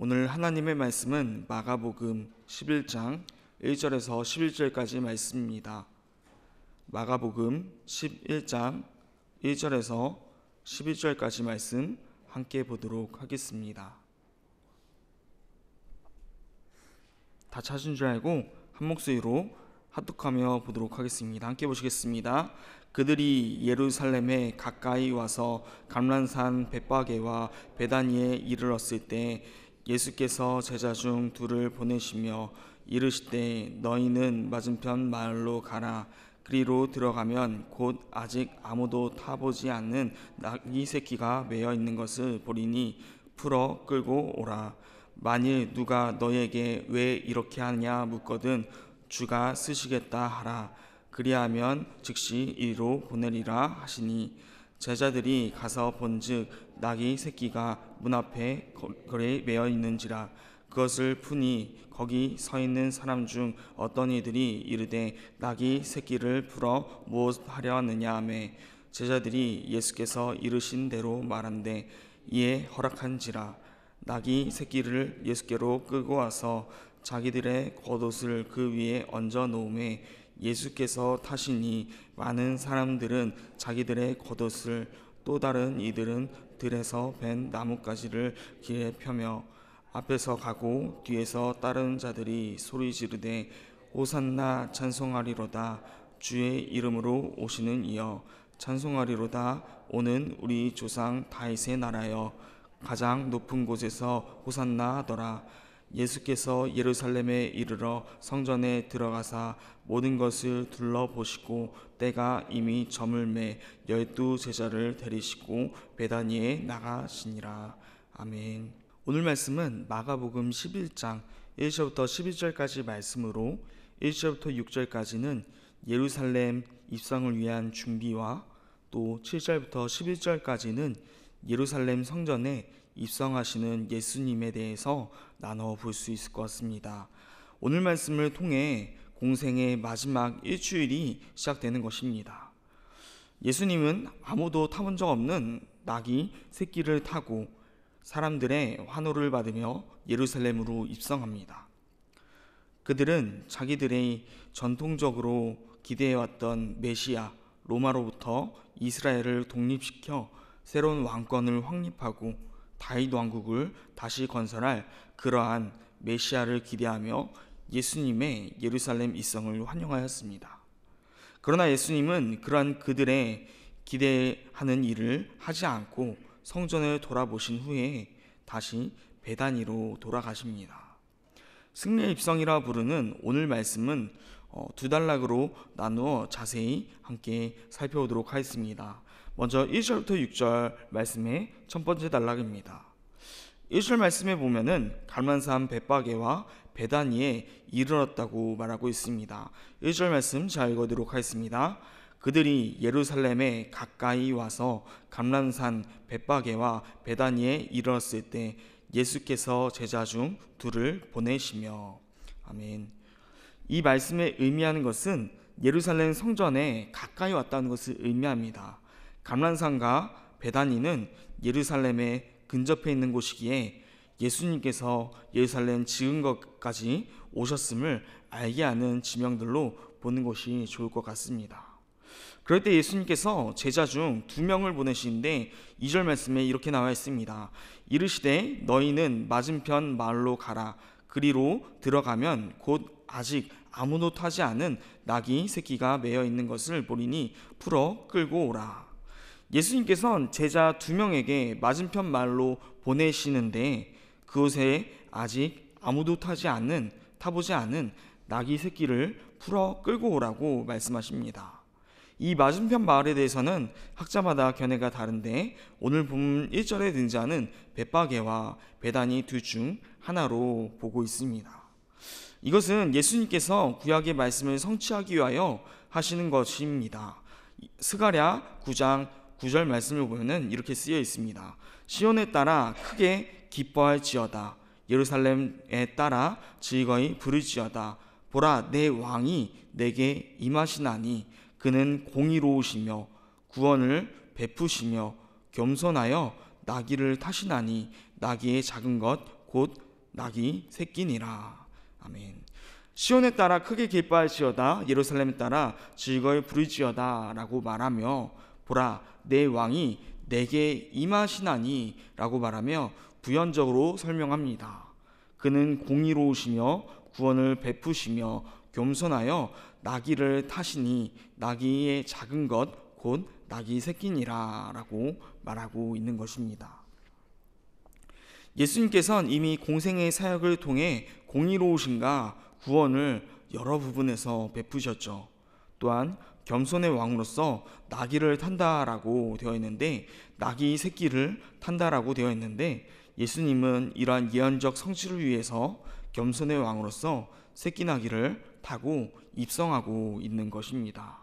오늘 하나님의 말씀은 마가복음 11장 1절에서 11절까지 말씀입니다. 마가복음 11장 1절에서 11절까지 말씀 함께 보도록 하겠습니다. 다 찾은 줄 알고 한 목소리로 합독하며 보도록 하겠습니다. 함께 보시겠습니다. 그들이 예루살렘에 가까이 와서 감람산 벳바게와 베다니에 이르렀을 때 예수께서 제자 중 둘을 보내시며 이르시되 너희는 맞은편 마을로 가라. 그리로 들어가면 곧 아직 아무도 타보지 않는 나귀 새끼가 매어 있는 것을 보리니 풀어 끌고 오라. 만일 누가 너희에게 왜 이렇게 하냐 묻거든 주가 쓰시겠다 하라. 그리하면 즉시 이리로 보내리라 하시니 제자들이 가서 본즉 나귀 새끼가 문 앞에 거리에 매어 있는지라. 그것을 푸니 거기 서 있는 사람 중 어떤 이들이 이르되 나귀 새끼를 풀어 무엇 하려 하느냐 하며 제자들이 예수께서 이르신 대로 말한대 이에 허락한지라. 나귀 새끼를 예수께로 끌고 와서 자기들의 겉옷을 그 위에 얹어 놓음에 예수께서 타시니 많은 사람들은 자기들의 겉옷을 또 다른 이들은 들에서 벤 나뭇가지를 길에 펴며 앞에서 가고 뒤에서 따르는 자들이 소리 지르되 호산나 찬송하리로다. 주의 이름으로 오시는 이여 찬송하리로다. 오는 우리 조상 다윗의 나라여 가장 높은 곳에서 호산나 하더라. 예수께서 예루살렘에 이르러 성전에 들어가사 모든 것을 둘러보시고 때가 이미 저물매 12 제자를 데리시고 베다니에 나가시니라. 아멘. 오늘 말씀은 마가복음 11장 1절부터 12절까지 말씀으로 1절부터 6절까지는 예루살렘 입성을 위한 준비와 또 7절부터 11절까지는 예루살렘 성전에 입성하시는 예수님에 대해서 나눠 볼 수 있을 것 같습니다. 오늘 말씀을 통해 공생의 마지막 일주일이 시작되는 것입니다. 예수님은 아무도 타본 적 없는 나귀 새끼를 타고 사람들의 환호를 받으며 예루살렘으로 입성합니다. 그들은 자기들의 전통적으로 기대해왔던 메시아 로마로부터 이스라엘을 독립시켜 새로운 왕권을 확립하고 다윗 왕국을 다시 건설할 그러한 메시아를 기대하며 예수님의 예루살렘 입성을 환영하였습니다. 그러나 예수님은 그러한 그들의 기대하는 일을 하지 않고 성전을 돌아보신 후에 다시 베다니로 돌아가십니다. 승리의 입성이라 부르는 오늘 말씀은 두 단락으로 나누어 자세히 함께 살펴보도록 하겠습니다. 먼저 1절부터 6절 말씀의 첫 번째 단락입니다. 1절 말씀에 보면은 감람산 벳바게와 베다니에 이르렀다고 말하고 있습니다. 1절 말씀 잘 읽어드리도록 하겠습니다. 그들이 예루살렘에 가까이 와서 감람산 벳바게와 베다니에 이르렀을 때 예수께서 제자 중 둘을 보내시며. 아멘. 이 말씀에 의미하는 것은 예루살렘 성전에 가까이 왔다는 것을 의미합니다. 감람산과 베다니는 예루살렘에 근접해 있는 곳이기에 예수님께서 예루살렘 지금까지 오셨음을 알게 하는 지명들로 보는 것이 좋을 것 같습니다. 그럴 때 예수님께서 제자 중 2명을 보내시는데 2절 말씀에 이렇게 나와 있습니다. 이르시되 너희는 맞은편 마을로 가라. 그리로 들어가면 곧 아직 아무도 타지 않은 나귀 새끼가 매어 있는 것을 보리니 풀어 끌고 오라. 예수님께서는 제자 2명에게 맞은편 마을로 보내시는데 그곳에 아직 아무도 타보지 않은 나귀 새끼를 풀어 끌고 오라고 말씀하십니다. 이 맞은편 마을에 대해서는 학자마다 견해가 다른데 오늘 본문 1절에 등장하는 벳바게와 베다니 둘 중 하나로 보고 있습니다. 이것은 예수님께서 구약의 말씀을 성취하기 위하여 하시는 것입니다. 스가랴 9장 9절 말씀을 보면 이렇게 쓰여 있습니다. 시온에 따라 크게 기뻐할지어다. 예루살렘에 따라 즐거이 부를지어다. 보라 내 왕이 내게 임하시나니 그는 공의로우시며 구원을 베푸시며 겸손하여 나귀를 타시나니 나귀의 작은 것 곧 낙이 새끼니라. 아멘. 시온에 따라 크게 기뻐할지어다, 예루살렘에 따라 즐거이 부를지어다 라고 말하며, 보라 내 왕이 내게 임하시나니 라고 말하며 부연적으로 설명합니다. 그는 공의로우시며 구원을 베푸시며 겸손하여 나귀를 타시니 나귀의 작은 것 곧 나귀 새끼니라 라고 말하고 있는 것입니다. 예수님께서는 이미 공생의 사역을 통해 공의로우신가 구원을 여러 부분에서 베푸셨죠. 또한 겸손의 왕으로서 나귀를 탄다라고 되어 있는데, 나귀 새끼를 탄다라고 되어 있는데, 예수님은 이러한 예언적 성취를 위해서 겸손의 왕으로서 새끼 나귀를 타고 입성하고 있는 것입니다.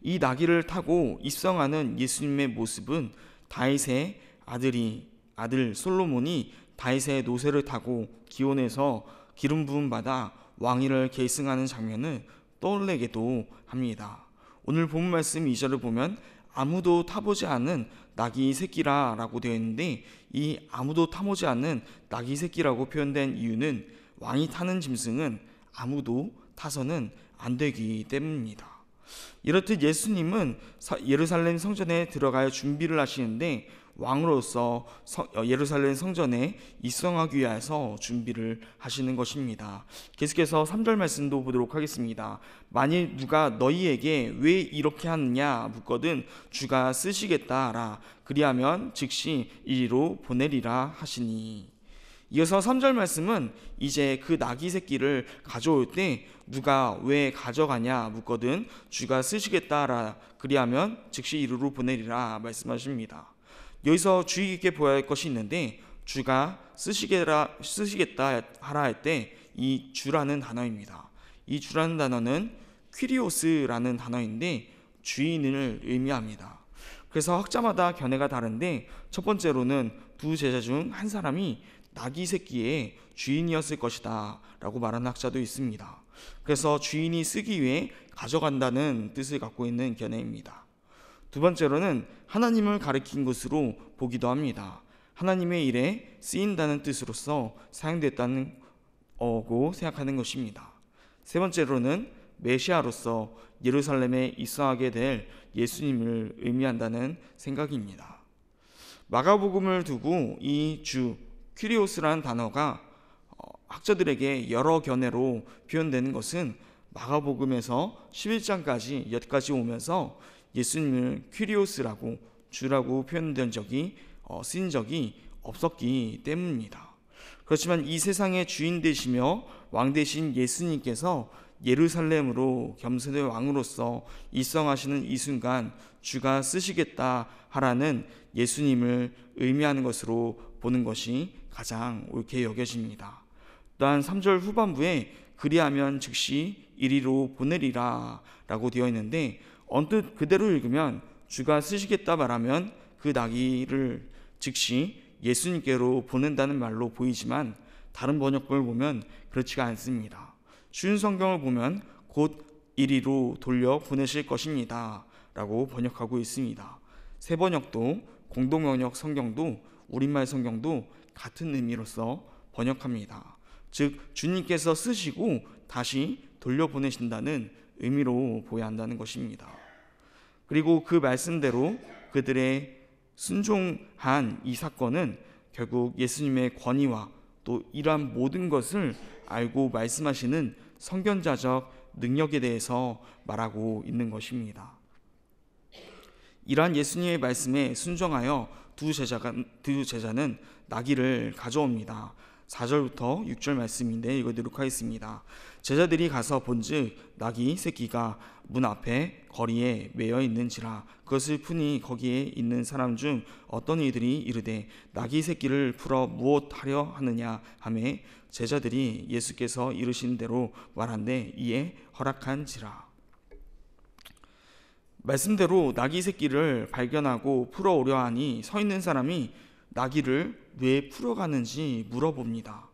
이 나귀를 타고 입성하는 예수님의 모습은 다윗의 아들 솔로몬이 다윗의 노새를 타고 기온에서 기름 부음 받아 왕위를 계승하는 장면을 떠올리게도 합니다. 오늘 본문 말씀 2절을 보면 아무도 타보지 않은 나귀 새끼라 라고 되어 있는데, 이 아무도 타보지 않는 나귀 새끼라고 표현된 이유는 왕이 타는 짐승은 아무도 타서는 안 되기 때문입니다. 이렇듯 예수님은 예루살렘 성전에 들어갈 준비를 하시는데, 왕으로서 예루살렘 성전에 입성하기 위해서 준비를 하시는 것입니다. 계속해서 3절 말씀도 보도록 하겠습니다. 만일 누가 너희에게 왜 이렇게 하느냐 묻거든 주가 쓰시겠다라. 그리하면 즉시 이리로 보내리라 하시니. 이어서 3절 말씀은 이제 그 나귀 새끼를 가져올 때 누가 왜 가져가냐 묻거든 주가 쓰시겠다라. 그리하면 즉시 이리로 보내리라 말씀하십니다. 여기서 주의 깊게 보아야 할 것이 있는데, 주가 쓰시겠다 하라 할 때 이 주라는 단어입니다. 이 주라는 단어는 퀴리오스라는 단어인데 주인을 의미합니다. 그래서 학자마다 견해가 다른데, 첫 번째로는 두 제자 중 한 사람이 나귀 새끼의 주인이었을 것이다 라고 말하는 학자도 있습니다. 그래서 주인이 쓰기 위해 가져간다는 뜻을 갖고 있는 견해입니다. 두 번째로는 하나님을 가리킨 것으로 보기도 합니다. 하나님의 일에 쓰인다는 뜻으로서 사용됐다는 고 생각하는 것입니다. 세 번째로는 메시아로서 예루살렘에 입성하게 될 예수님을 의미한다는 생각입니다. 마가복음을 두고 이 주 퀴리오스라는 단어가 학자들에게 여러 견해로 표현되는 것은 마가복음에서 11장까지 여기까지 오면서 예수님을 퀴리오스라고 주라고 표현된 적이 쓰인 적이 없었기 때문입니다. 그렇지만 이 세상의 주인 되시며 왕 되신 예수님께서 예루살렘으로 겸손의 왕으로서 입성하시는 이 순간 주가 쓰시겠다 하라는 예수님을 의미하는 것으로 보는 것이 가장 옳게 여겨집니다. 또한 3절 후반부에 그리하면 즉시 이리로 보내리라 라고 되어 있는데, 언뜻 그대로 읽으면 주가 쓰시겠다 말하면 그 나귀를 즉시 예수님께로 보낸다는 말로 보이지만, 다른 번역본을 보면 그렇지가 않습니다. 쉬운 성경을 보면 곧 이리로 돌려 보내실 것입니다 라고 번역하고 있습니다. 새 번역도, 공동번역 성경도, 우리말 성경도 같은 의미로서 번역합니다. 즉 주님께서 쓰시고 다시 돌려보내신다는 의미로 보아야 한다는 것입니다. 그리고 그 말씀대로 그들의 순종한 이 사건은 결국 예수님의 권위와 또 이러한 모든 것을 알고 말씀하시는 선견자적 능력에 대해서 말하고 있는 것입니다. 이러한 예수님의 말씀에 순종하여 두 제자는 나귀를 가져옵니다. 4절부터 6절 말씀인데 읽어드리도록 하겠습니다. 제자들이 가서 본즉 나귀 새끼가 문 앞에 거리에 매여 있는지라. 그것을 푸니 거기에 있는 사람 중 어떤 이들이 이르되 나귀 새끼를 풀어 무엇하려 하느냐 하매 제자들이 예수께서 이르신 대로 말한데 이에 허락한지라. 말씀대로 나귀 새끼를 발견하고 풀어오려 하니 서 있는 사람이 나귀를 왜 풀어가는지 물어봅니다.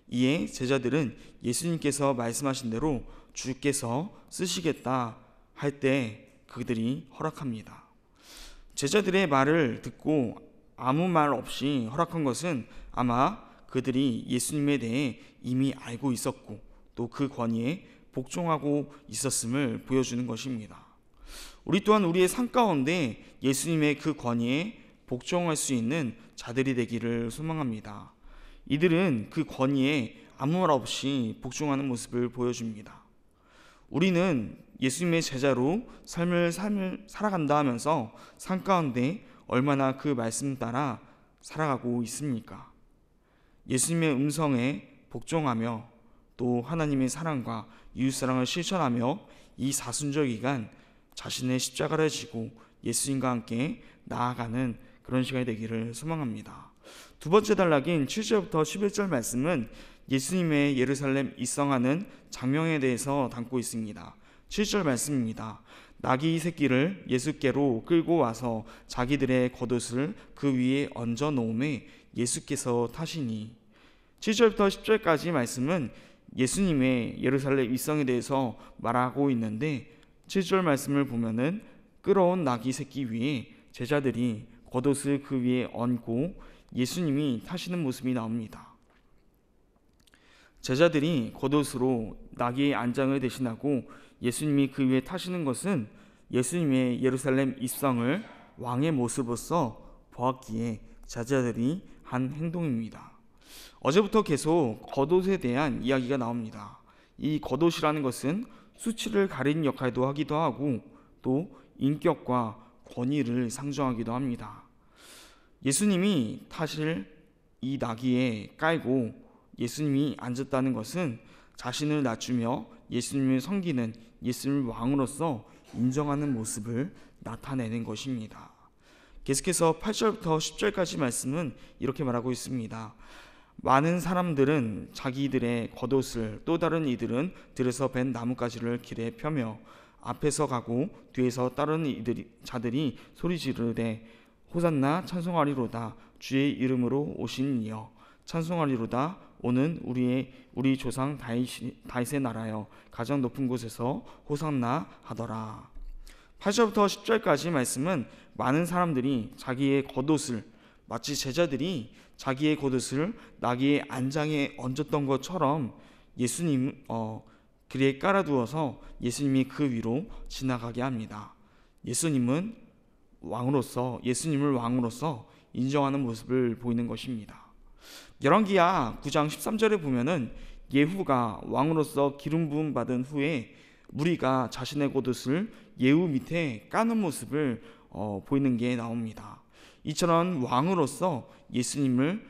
이에 제자들은 예수님께서 말씀하신 대로 주께서 쓰시겠다 할 때 그들이 허락합니다. 제자들의 말을 듣고 아무 말 없이 허락한 것은 아마 그들이 예수님에 대해 이미 알고 있었고 또 그 권위에 복종하고 있었음을 보여주는 것입니다. 우리 또한 우리의 삶 가운데 예수님의 그 권위에 복종할 수 있는 자들이 되기를 소망합니다. 이들은 그 권위에 아무 말 없이 복종하는 모습을 보여줍니다. 우리는 예수님의 제자로 삶을 살아간다 하면서 삶 가운데 얼마나 그 말씀 따라 살아가고 있습니까? 예수님의 음성에 복종하며 또 하나님의 사랑과 이웃사랑을 실천하며 이 사순절 기간 자신의 십자가를 지고 예수님과 함께 나아가는 그런 시간이 되기를 소망합니다. 두 번째 단락인 7절부터 11절 말씀은 예수님의 예루살렘 입성하는 장면에 대해서 담고 있습니다. 7절 말씀입니다. 나귀 새끼를 예수께로 끌고 와서 자기들의 겉옷을 그 위에 얹어 놓음에 예수께서 타시니. 7절부터 10절까지 말씀은 예수님의 예루살렘 입성에 대해서 말하고 있는데 7절 말씀을 보면은 끌어온 나귀 새끼 위에 제자들이 겉옷을 그 위에 얹고 예수님이 타시는 모습이 나옵니다. 제자들이 겉옷으로 나귀의 안장을 대신하고 예수님이 그 위에 타시는 것은 예수님의 예루살렘 입성을 왕의 모습으로서 보았기에 제자들이 한 행동입니다. 어제부터 계속 겉옷에 대한 이야기가 나옵니다. 이 겉옷이라는 것은 수치를 가리는 역할도 하기도 하고 또 인격과 권위를 상징하기도 합니다. 예수님이 타실 이 나귀에 깔고 예수님이 앉았다는 것은 자신을 낮추며 예수님을 섬기는 예수님을 왕으로서 인정하는 모습을 나타내는 것입니다. 계속해서 8절부터 10절까지 말씀은 이렇게 말하고 있습니다. 많은 사람들은 자기들의 겉옷을 또 다른 이들은 들에서 벤 나뭇가지를 길에 펴며 앞에서 가고 뒤에서 따르는 자들이 소리 지르되 호산나 찬송하리로다 주의 이름으로 오신 이여 찬송하리로다 오는 우리 조상 다윗의 나라여 가장 높은 곳에서 호산나 하더라. 8절부터 10절까지 말씀은 많은 사람들이 자기의 겉옷을 마치 제자들이 자기의 겉옷을 나귀의 안장에 얹었던 것처럼 예수님 그리에 깔아두어서 예수님이 그 위로 지나가게 합니다. 예수님을 왕으로서 인정하는 모습을 보이는 것입니다. 열왕기하 9장 13절에 보면은 예후가 왕으로서 기름 부음 받은 후에 무리가 자신의 겉옷을 예후 밑에 까는 모습을 보이는 게 나옵니다. 이처럼 왕으로서 예수님의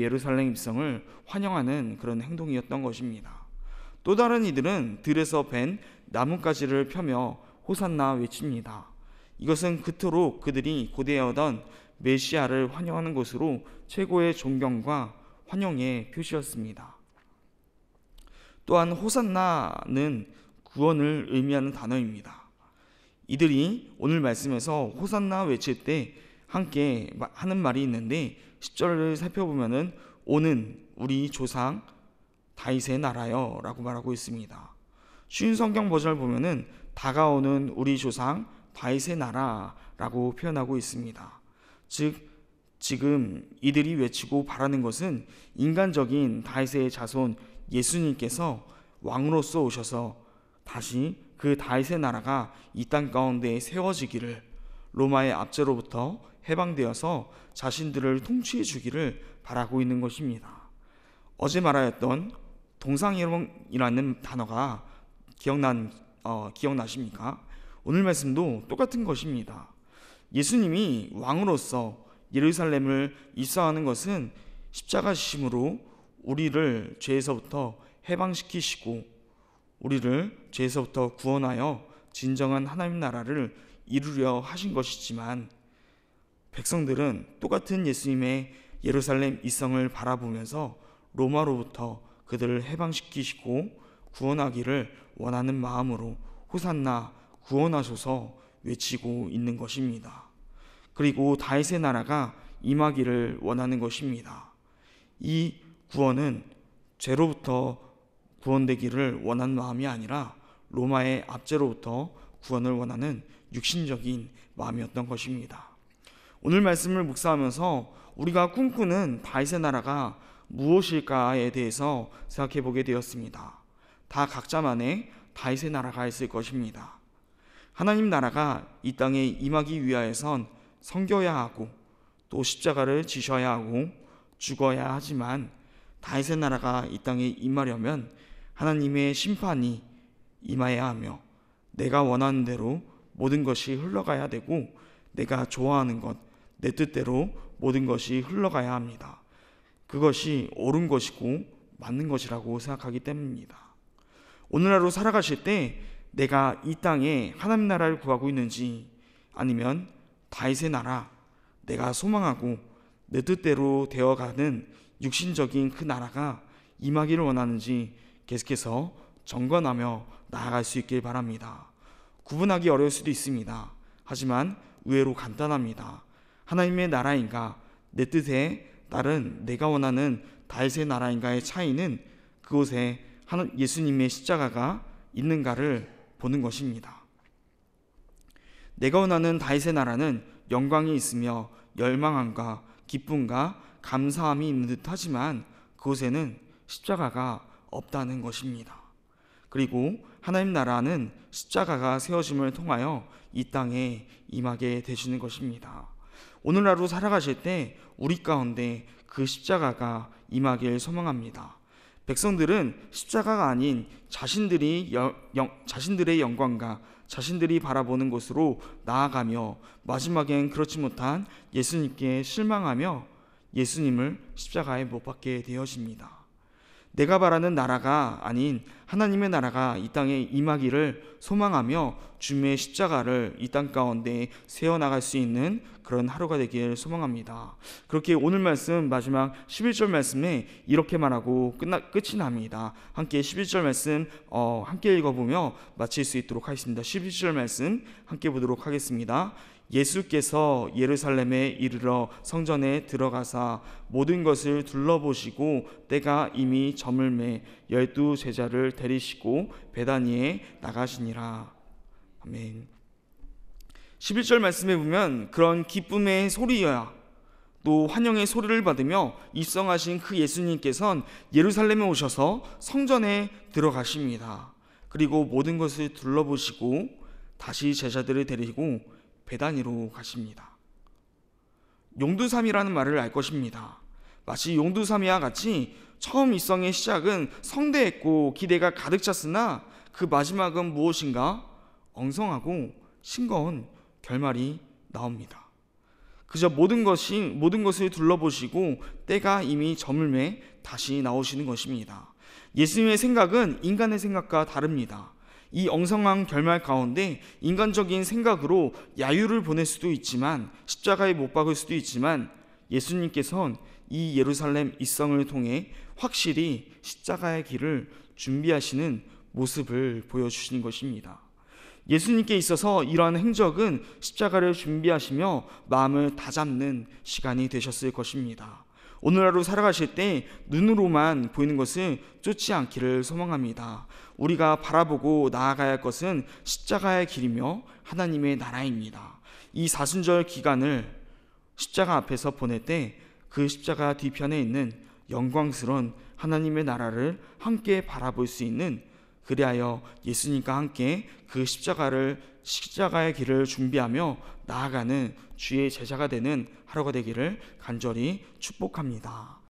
예루살렘 입성을 환영하는 그런 행동이었던 것입니다. 또 다른 이들은 들에서 벤 나뭇가지를 펴며 호산나 외칩니다. 이것은 그토록 그들이 고대하던 메시아를 환영하는 것으로 최고의 존경과 환영의 표시였습니다. 또한 호산나는 구원을 의미하는 단어입니다. 이들이 오늘 말씀에서 호산나 외칠 때 함께 하는 말이 있는데 10절을 살펴보면은 오는 우리 조상 다윗의 나라여 라고 말하고 있습니다. 쉬운 성경 버전을 보면은 다가오는 우리 조상 다윗의 나라라고 표현하고 있습니다. 즉 지금 이들이 외치고 바라는 것은 인간적인 다윗의 자손 예수님께서 왕으로서 오셔서 다시 그 다윗의 나라가 이 땅 가운데 세워지기를, 로마의 압제로부터 해방되어서 자신들을 통치해 주기를 바라고 있는 것입니다. 어제 말하였던 동상이라는 단어가 기억나십니까? 오늘 말씀도 똑같은 것입니다. 예수님이 왕으로서 예루살렘을 입성하는 것은 십자가 지심으로 우리를 죄에서부터 해방시키시고 우리를 죄에서부터 구원하여 진정한 하나님 나라를 이루려 하신 것이지만, 백성들은 똑같은 예수님의 예루살렘 입성을 바라보면서 로마로부터 그들을 해방시키시고 구원하기를 원하는 마음으로 호산나 구원하소서 외치고 있는 것입니다. 그리고 다윗의 나라가 임하기를 원하는 것입니다. 이 구원은 죄로부터 구원되기를 원하는 마음이 아니라 로마의 압제로부터 구원을 원하는 육신적인 마음이었던 것입니다. 오늘 말씀을 묵상하면서 우리가 꿈꾸는 다윗의 나라가 무엇일까에 대해서 생각해 보게 되었습니다. 다 각자만의 다윗의 나라가 있을 것입니다. 하나님 나라가 이 땅에 임하기 위하여선 섬겨야 하고 또 십자가를 지셔야 하고 죽어야 하지만, 다윗의 나라가 이 땅에 임하려면 하나님의 심판이 임하여야 하며 내가 원하는 대로 모든 것이 흘러가야 되고 내가 좋아하는 것, 내 뜻대로 모든 것이 흘러가야 합니다. 그것이 옳은 것이고 맞는 것이라고 생각하기 때문입니다. 오늘 하루 살아가실 때 내가 이 땅에 하나님 나라를 구하고 있는지, 아니면 다윗의 나라, 내가 소망하고 내 뜻대로 되어가는 육신적인 그 나라가 임하기를 원하는지 계속해서 점검하며 나아갈 수 있길 바랍니다. 구분하기 어려울 수도 있습니다. 하지만 의외로 간단합니다. 하나님의 나라인가, 내 뜻에 따른 내가 원하는 다윗의 나라인가의 차이는 그곳에 예수님의 십자가가 있는가를 보는 것입니다. 내가 원하는 다윗의 나라는 영광이 있으며 열망함과 기쁨과 감사함이 있는 듯 하지만 그곳에는 십자가가 없다는 것입니다. 그리고 하나님 나라는 십자가가 세워짐을 통하여 이 땅에 임하게 되시는 것입니다. 오늘 하루 살아가실 때 우리 가운데 그 십자가가 임하길 소망합니다. 백성들은 십자가가 아닌 자신들의 영광과 자신들이 바라보는 곳으로 나아가며 마지막엔 그렇지 못한 예수님께 실망하며 예수님을 십자가에 못 박게 되어집니다. 내가 바라는 나라가 아닌 하나님의 나라가 이 땅에 임하기를 소망하며 주님의 십자가를 이 땅 가운데 세워나갈 수 있는 그런 하루가 되길 소망합니다. 그렇게 오늘 말씀 마지막 11절 말씀에 이렇게 말하고 끝이 납니다. 함께 11절 말씀 함께 읽어보며 마칠 수 있도록 하겠습니다. 11절 말씀 함께 보도록 하겠습니다. 예수께서 예루살렘에 이르러 성전에 들어가사 모든 것을 둘러보시고 때가 이미 저물매 12 제자를 데리시고 베다니에 나가시니라. 아멘. 11절 말씀에 보면 그런 기쁨의 소리야 또 환영의 소리를 받으며 입성하신 그 예수님께서는 예루살렘에 오셔서 성전에 들어가십니다. 그리고 모든 것을 둘러보시고 다시 제자들을 데리고 베다니로 가십니다. 용두삼이라는 말을 알 것입니다. 마치 용두삼이와 같이 처음 입성의 시작은 성대했고 기대가 가득 찼으나 그 마지막은 무엇인가? 엉성하고 싱거운 결말이 나옵니다. 그저 모든 것을 둘러보시고 때가 이미 저물매 다시 나오시는 것입니다. 예수님의 생각은 인간의 생각과 다릅니다. 이 엉성한 결말 가운데 인간적인 생각으로 야유를 보낼 수도 있지만 십자가에 못 박을 수도 있지만 예수님께서는 이 예루살렘 입성을 통해 확실히 십자가의 길을 준비하시는 모습을 보여주시는 것입니다. 예수님께 있어서 이러한 행적은 십자가를 준비하시며 마음을 다잡는 시간이 되셨을 것입니다. 오늘 하루 살아가실 때 눈으로만 보이는 것을 쫓지 않기를 소망합니다. 우리가 바라보고 나아가야 할 것은 십자가의 길이며 하나님의 나라입니다. 이 사순절 기간을 십자가 앞에서 보낼 때 그 십자가 뒤편에 있는 영광스러운 하나님의 나라를 함께 바라볼 수 있는, 그리하여 예수님과 함께 그 십자가의 길을 준비하며 나아가는 주의 제자가 되는 하루가 되기를 간절히 축복합니다.